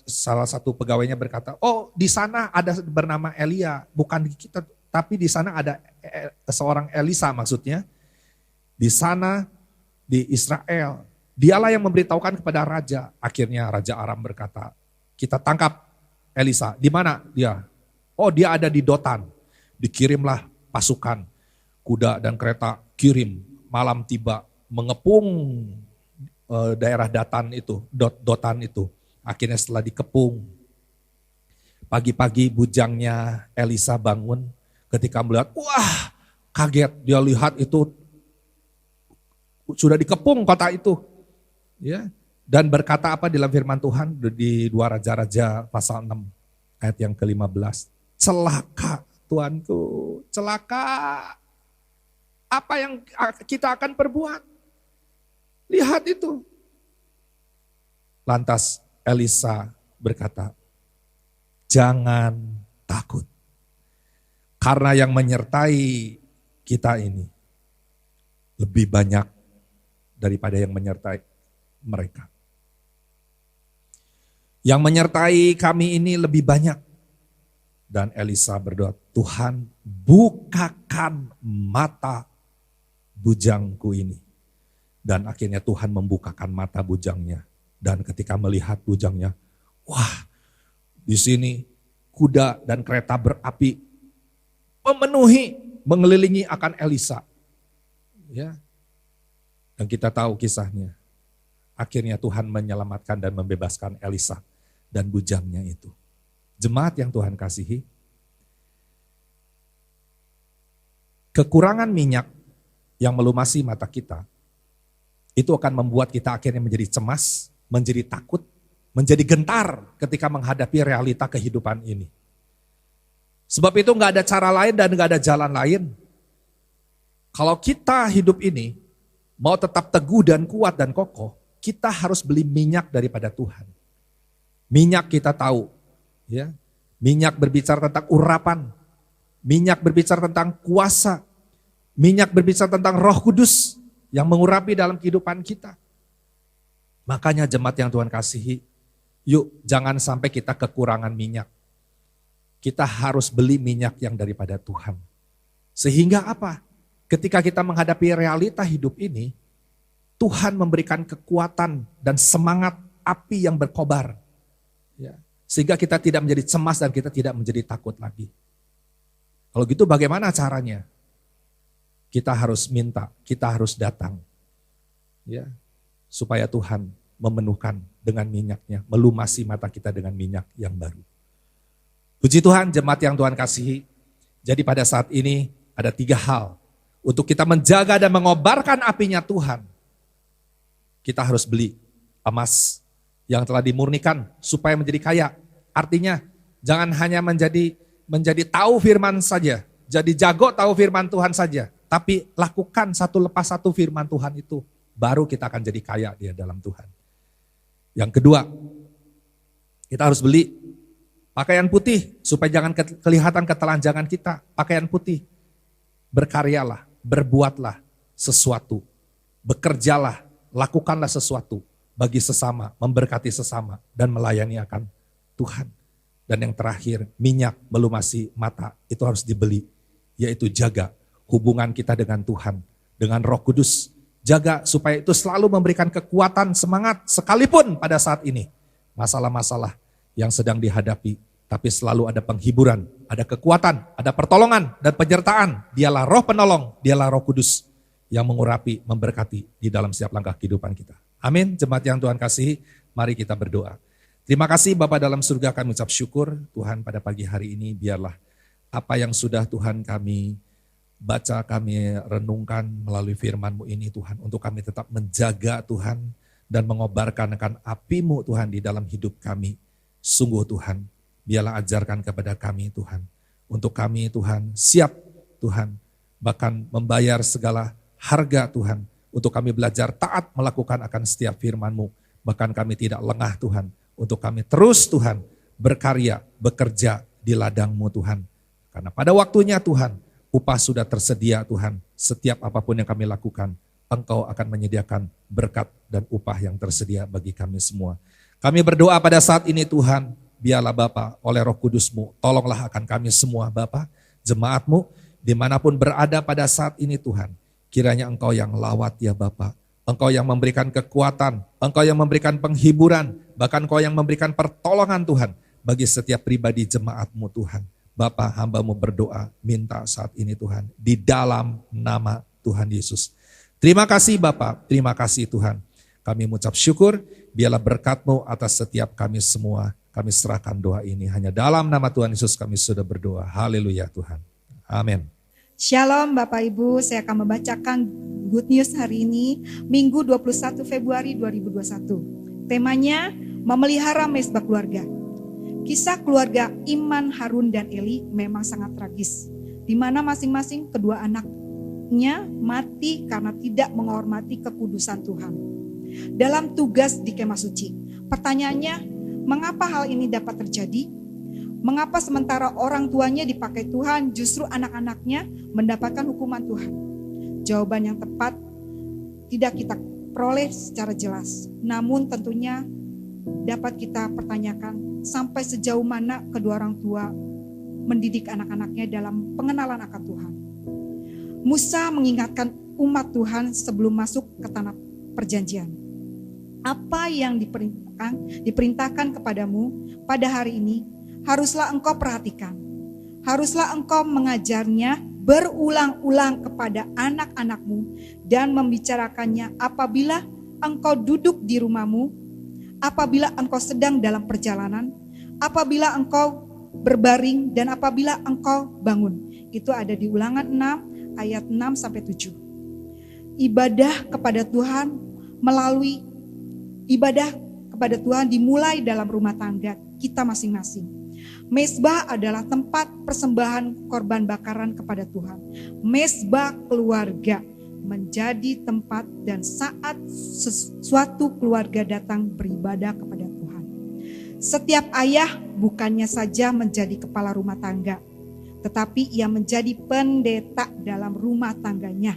salah satu pegawainya berkata, oh di sana ada bernama Elia, bukan di kita, tapi di sana ada seorang Elisa maksudnya. Di sana di Israel, dialah yang memberitahukan kepada raja. Akhirnya Raja Aram berkata, kita tangkap Elisa. Di mana dia? Oh dia ada di Dotan. Dikirimlah pasukan, kuda dan kereta kirim. Malam tiba mengepung daerah Dotan itu. Akhirnya setelah dikepung, pagi-pagi bujangnya Elisa bangun ketika melihat, wah kaget, dia lihat itu sudah dikepung kota itu. Ya, dan berkata apa di dalam firman Tuhan di 2 Raja-Raja pasal 6 ayat yang ke-15. Celaka Tuanku, celaka. Apa yang kita akan perbuat? Lihat itu. Lantas Elisa berkata, jangan takut. Karena yang menyertai kita ini lebih banyak daripada yang menyertai mereka. Yang menyertai kami ini lebih banyak. Dan Elisa berdoa, Tuhan bukakan mata bujangku ini. Dan akhirnya Tuhan membukakan mata bujangnya. Dan ketika melihat bujangnya, wah, di sini kuda dan kereta berapi memenuhi, mengelilingi akan Elisa. Ya. Dan kita tahu kisahnya. Akhirnya Tuhan menyelamatkan dan membebaskan Elisa dan bujangnya itu. Jemaat yang Tuhan kasihi, kekurangan minyak yang melumasi mata kita, itu akan membuat kita akhirnya menjadi cemas, menjadi takut, menjadi gentar ketika menghadapi realita kehidupan ini. Sebab itu nggak ada cara lain dan nggak ada jalan lain. Kalau kita hidup ini mau tetap teguh dan kuat dan kokoh, kita harus beli minyak daripada Tuhan. Minyak kita tahu, ya. Minyak berbicara tentang urapan, minyak berbicara tentang kuasa, minyak berbicara tentang Roh Kudus yang mengurapi dalam kehidupan kita. Makanya jemaat yang Tuhan kasihi, yuk jangan sampai kita kekurangan minyak. Kita harus beli minyak yang daripada Tuhan. Sehingga apa? Ketika kita menghadapi realita hidup ini, Tuhan memberikan kekuatan dan semangat api yang berkobar. Ya. Sehingga kita tidak menjadi cemas dan kita tidak menjadi takut lagi. Kalau gitu bagaimana caranya? Kita harus minta, kita harus datang. Ya, supaya Tuhan memenuhkan dengan minyaknya, melumasi mata kita dengan minyak yang baru. Puji Tuhan, jemaat yang Tuhan kasihi. Jadi pada saat ini ada 3 hal. Untuk kita menjaga dan mengobarkan apinya Tuhan. Kita harus beli emas yang telah dimurnikan supaya menjadi kaya. Artinya jangan hanya menjadi tahu firman saja. Jadi jago tahu firman Tuhan saja. Tapi lakukan satu lepas satu firman Tuhan itu. Baru kita akan jadi kaya di dalam Tuhan. Yang kedua, kita harus beli pakaian putih supaya jangan kelihatan ketelanjangan kita. Pakaian putih. Berkaryalah, berbuatlah sesuatu. Bekerjalah, lakukanlah sesuatu bagi sesama, memberkati sesama dan melayani akan Tuhan. Dan yang terakhir, minyak melumasi mata itu harus dibeli, yaitu jaga hubungan kita dengan Tuhan, dengan Roh Kudus. Jaga supaya itu selalu memberikan kekuatan, semangat, sekalipun pada saat ini masalah-masalah yang sedang dihadapi. Tapi selalu ada penghiburan, ada kekuatan, ada pertolongan dan penyertaan. Dialah Roh penolong, dialah Roh Kudus yang mengurapi, memberkati di dalam setiap langkah kehidupan kita. Amin, jemaat yang Tuhan kasihi, mari kita berdoa. Terima kasih Bapa dalam surga, kami ucap syukur Tuhan pada pagi hari ini, biarlah apa yang sudah Tuhan kami baca, kami renungkan melalui firman-Mu ini Tuhan, untuk kami tetap menjaga Tuhan dan mengobarkan akan api-Mu Tuhan di dalam hidup kami. Sungguh Tuhan, biarlah ajarkan kepada kami Tuhan, untuk kami Tuhan siap Tuhan, bahkan membayar segala harga Tuhan, untuk kami belajar taat melakukan akan setiap firman-Mu. Bahkan kami tidak lengah Tuhan, untuk kami terus Tuhan berkarya, bekerja di ladang-Mu Tuhan. Karena pada waktunya Tuhan, upah sudah tersedia Tuhan. Setiap apapun yang kami lakukan, Engkau akan menyediakan berkat dan upah yang tersedia bagi kami semua. Kami berdoa pada saat ini Tuhan, biarlah Bapa oleh Roh Kudus-Mu, tolonglah akan kami semua Bapa, jemaat-Mu, dimanapun berada pada saat ini Tuhan. Kiranya Engkau yang lawat ya Bapa, Engkau yang memberikan kekuatan, Engkau yang memberikan penghiburan, bahkan Engkau yang memberikan pertolongan Tuhan, bagi setiap pribadi jemaat-Mu Tuhan. Bapa, hamba-Mu berdoa, minta saat ini Tuhan, di dalam nama Tuhan Yesus. Terima kasih Bapa, terima kasih Tuhan. Kami mengucap syukur, biarlah berkat-Mu atas setiap kami semua. Kami serahkan doa ini, hanya dalam nama Tuhan Yesus kami sudah berdoa. Haleluya Tuhan. Amin. Shalom Bapak Ibu, saya akan membacakan Good News hari ini, Minggu 21 Februari 2021. Temanya, memelihara mesbah keluarga. Kisah keluarga Iman, Harun, dan Eli memang sangat tragis, di mana masing-masing kedua anaknya mati karena tidak menghormati kekudusan Tuhan. Dalam tugas di kemah suci, pertanyaannya, mengapa hal ini dapat terjadi? Mengapa sementara orang tuanya dipakai Tuhan, justru anak-anaknya mendapatkan hukuman Tuhan? Jawaban yang tepat tidak kita peroleh secara jelas. Namun tentunya dapat kita pertanyakan sampai sejauh mana kedua orang tua mendidik anak-anaknya dalam pengenalan akan Tuhan. Musa mengingatkan umat Tuhan sebelum masuk ke tanah perjanjian. Apa yang diperintahkan kepadamu pada hari ini haruslah engkau perhatikan. Haruslah engkau mengajarnya berulang-ulang kepada anak-anakmu dan membicarakannya apabila engkau duduk di rumahmu, apabila engkau sedang dalam perjalanan, apabila engkau berbaring, dan apabila engkau bangun. Itu ada di Ulangan 6 ayat 6-7. Ibadah kepada Tuhan dimulai dalam rumah tangga kita masing-masing. Mezbah adalah tempat persembahan korban bakaran kepada Tuhan. Mezbah keluarga menjadi tempat dan saat suatu keluarga datang beribadah kepada Tuhan. Setiap ayah bukannya saja menjadi kepala rumah tangga, tetapi ia menjadi pendeta dalam rumah tangganya.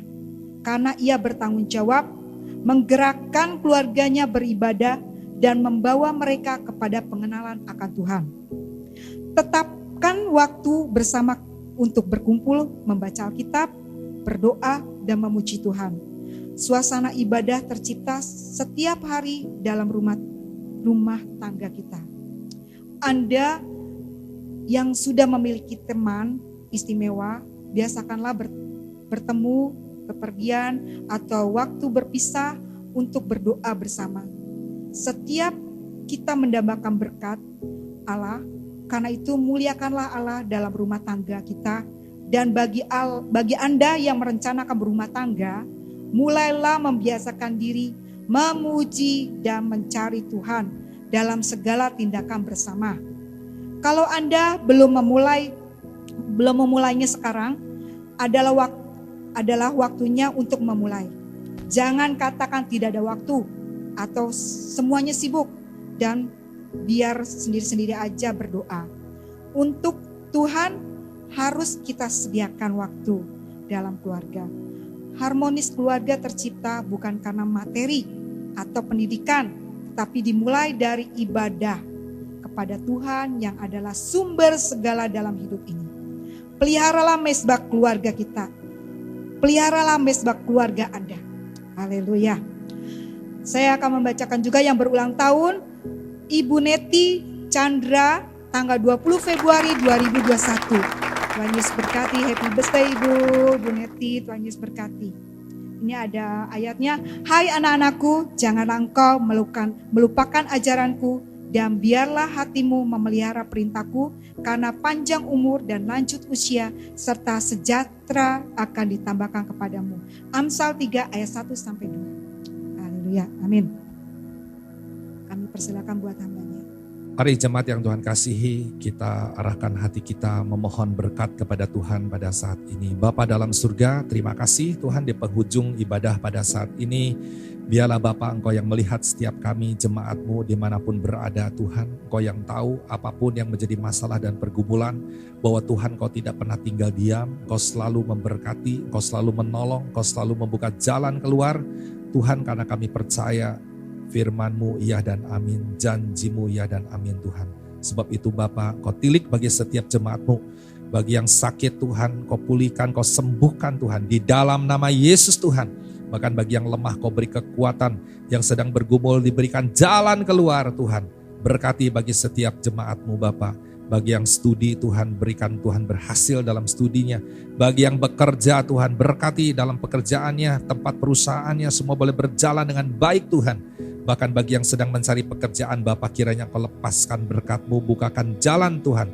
Karena ia bertanggung jawab menggerakkan keluarganya beribadah dan membawa mereka kepada pengenalan akan Tuhan. Tetapkan waktu bersama untuk berkumpul, membaca Alkitab, berdoa, dan memuji Tuhan. Suasana ibadah tercipta setiap hari dalam rumah tangga kita. Anda yang sudah memiliki teman istimewa, biasakanlah bertemu, bepergian, atau waktu berpisah untuk berdoa bersama. Setiap kita mendambakan berkat Allah, karena itu muliakanlah Allah dalam rumah tangga kita. Dan bagi Anda yang merencanakan berumah tangga, mulailah membiasakan diri memuji dan mencari Tuhan dalam segala tindakan bersama. Kalau Anda belum memulainya sekarang, adalah waktunya untuk memulai. Jangan katakan tidak ada waktu atau semuanya sibuk dan biar sendiri-sendiri aja berdoa. Untuk Tuhan harus kita sediakan waktu dalam keluarga. Harmonis keluarga tercipta bukan karena materi atau pendidikan, tapi dimulai dari ibadah kepada Tuhan yang adalah sumber segala dalam hidup ini. Peliharalah mezbah keluarga kita. Peliharalah mezbah keluarga Anda. Haleluya. Saya akan membacakan juga yang berulang tahun, Ibu Neti Chandra, tanggal 20 Februari 2021. Tuhan Yesus berkati, happy birthday Ibu Neti, Tuhan Yesus berkati. Ini ada ayatnya, hai anak-anakku, janganlah engkau melupakan ajaranku, dan biarlah hatimu memelihara perintahku, karena panjang umur dan lanjut usia, serta sejahtera akan ditambahkan kepadamu. Amsal 3 ayat 1-2. Haleluya, amin. Kami persilakan buat hambanya. Mari jemaat yang Tuhan kasihi, kita arahkan hati kita memohon berkat kepada Tuhan pada saat ini. Bapa dalam surga, terima kasih Tuhan di penghujung ibadah pada saat ini. Biarlah Bapa Engkau yang melihat setiap kami jemaat-Mu dimanapun berada Tuhan. Engkau yang tahu apapun yang menjadi masalah dan pergumulan, bahwa Tuhan Engkau tidak pernah tinggal diam. Engkau selalu memberkati, Engkau selalu menolong, Engkau selalu membuka jalan keluar. Tuhan, karena kami percaya firman-Mu iya dan amin, janji-Mu iya dan amin Tuhan. Sebab itu Bapa, Kau tilik bagi setiap jemaat-Mu. Bagi yang sakit Tuhan, Kau pulihkan, Kau sembuhkan Tuhan. Di dalam nama Yesus Tuhan. Bahkan bagi yang lemah Kau beri kekuatan, yang sedang bergumul diberikan jalan keluar Tuhan. Berkati bagi setiap jemaat-Mu Bapa. Bagi yang studi Tuhan, berikan Tuhan berhasil dalam studinya. Bagi yang bekerja Tuhan, berkati dalam pekerjaannya, tempat perusahaannya, semua boleh berjalan dengan baik Tuhan. Bahkan bagi yang sedang mencari pekerjaan Bapa, kiranya Kau lepaskan berkat-Mu, bukakan jalan Tuhan.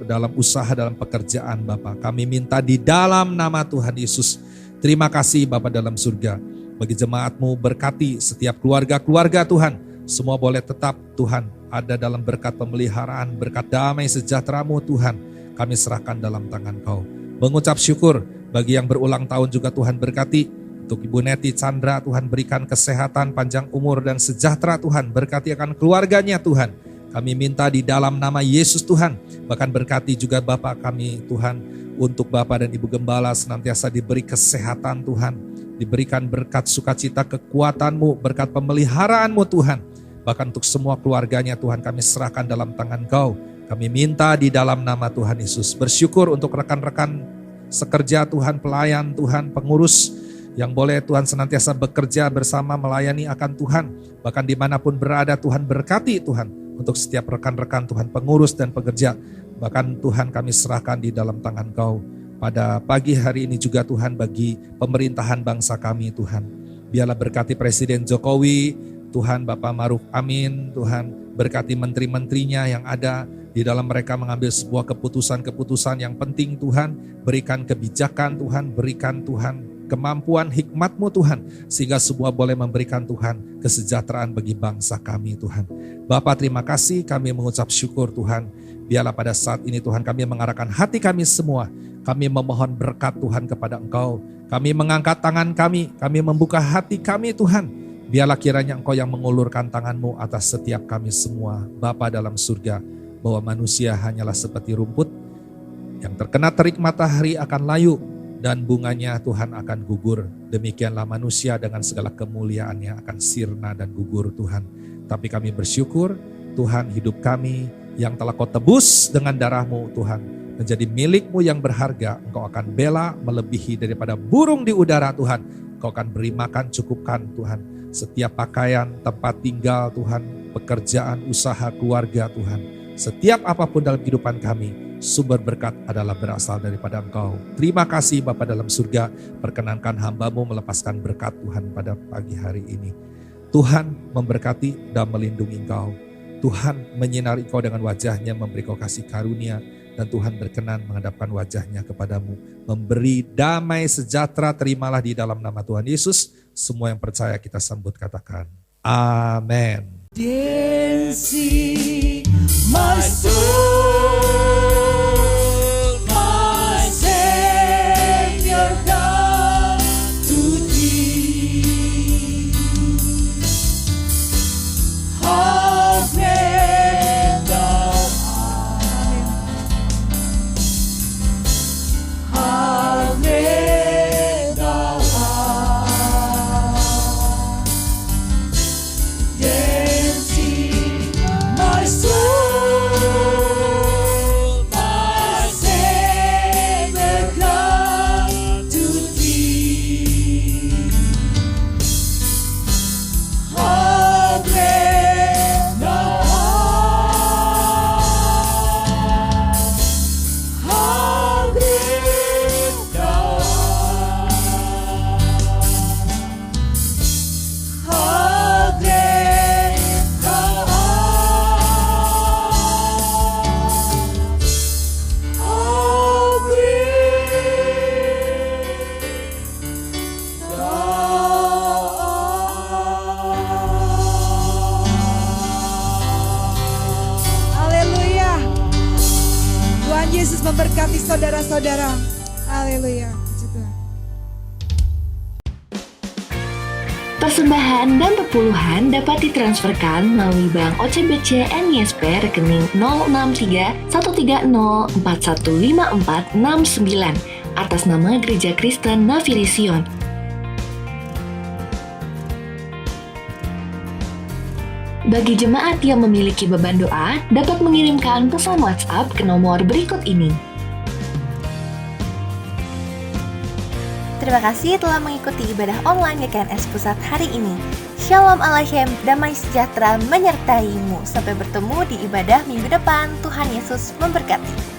Dalam usaha, dalam pekerjaan Bapa, kami minta di dalam nama Tuhan Yesus. Terima kasih Bapa dalam surga. Bagi jemaat-Mu, berkati setiap keluarga-keluarga Tuhan. Semua boleh tetap Tuhan ada dalam berkat pemeliharaan, berkat damai sejahtera-Mu Tuhan. Kami serahkan dalam tangan Kau. Mengucap syukur bagi yang berulang tahun juga Tuhan berkati. Untuk Ibu Neti Chandra Tuhan berikan kesehatan, panjang umur dan sejahtera Tuhan. Berkati akan keluarganya Tuhan. Kami minta di dalam nama Yesus Tuhan. Bahkan berkati juga Bapak kami Tuhan. Untuk Bapak dan Ibu Gembala senantiasa diberi kesehatan Tuhan. Diberikan berkat sukacita kekuatan-Mu, berkat pemeliharaan-Mu Tuhan. Bahkan untuk semua keluarganya Tuhan kami serahkan dalam tangan Kau. Kami minta di dalam nama Tuhan Yesus. Bersyukur untuk rekan-rekan sekerja Tuhan, pelayan Tuhan, pengurus yang boleh Tuhan senantiasa bekerja bersama melayani akan Tuhan. Bahkan dimanapun berada Tuhan berkati Tuhan. Untuk setiap rekan-rekan Tuhan pengurus dan pekerja. Bahkan Tuhan kami serahkan di dalam tangan Kau. Pada pagi hari ini juga Tuhan bagi pemerintahan bangsa kami Tuhan. Biarlah berkati Presiden Jokowi, Tuhan Bapak Maruf Amin, Tuhan berkati menteri-menterinya yang ada di dalam mereka mengambil sebuah keputusan-keputusan yang penting Tuhan. Berikan kebijakan Tuhan, berikan Tuhan kemampuan hikmat-Mu Tuhan. Sehingga semua boleh memberikan Tuhan kesejahteraan bagi bangsa kami Tuhan. Bapak terima kasih, kami mengucap syukur Tuhan. Biarlah pada saat ini Tuhan kami mengarahkan hati kami semua. Kami memohon berkat Tuhan kepada Engkau. Kami mengangkat tangan kami membuka hati kami Tuhan. Biarlah kiranya Engkau yang mengulurkan tangan-Mu atas setiap kami semua. Bapa dalam surga, bahwa manusia hanyalah seperti rumput yang terkena terik matahari akan layu dan bunganya Tuhan akan gugur. Demikianlah manusia dengan segala kemuliaannya akan sirna dan gugur Tuhan. Tapi kami bersyukur Tuhan, hidup kami yang telah Kau tebus dengan darah-Mu Tuhan, menjadi milik-Mu yang berharga. Engkau akan bela melebihi daripada burung di udara Tuhan. Engkau akan beri makan, cukupkan Tuhan. Setiap pakaian, tempat tinggal Tuhan, pekerjaan, usaha, keluarga Tuhan. Setiap apapun dalam kehidupan kami, sumber berkat adalah berasal daripada Engkau. Terima kasih Bapa dalam surga, perkenankan hamba-Mu melepaskan berkat Tuhan pada pagi hari ini. Tuhan memberkati dan melindungi Engkau. Tuhan menyinari Engkau dengan wajah-Nya, memberi Kau kasih karunia, dan Tuhan berkenan menghadapkan wajah-Nya kepadamu, memberi damai sejahtera. Terimalah di dalam nama Tuhan Yesus. Semua yang percaya kita sambut katakan, amin. See my soul, my Savior come to thee. How great thou art, how great thou art. Then sing my soul, my Savior come to thee. How great thou art, how great thou art, how great thou art, how great thou art. Haleluya. Tuhan Yesus memberkati saudara-saudara. Haleluya. Puji Tuhan. Persembahan dan perpuluhan dapat ditransferkan melalui Bank OCBC NISP rekening 063 130415469 atas nama Gereja Kristen Nafiri Sion. Bagi jemaat yang memiliki beban doa, dapat mengirimkan pesan WhatsApp ke nomor berikut ini. Terima kasih telah mengikuti ibadah online GKNS Pusat hari ini. Shalom Aleichem, damai sejahtera menyertaimu. Sampai bertemu di ibadah minggu depan. Tuhan Yesus memberkati.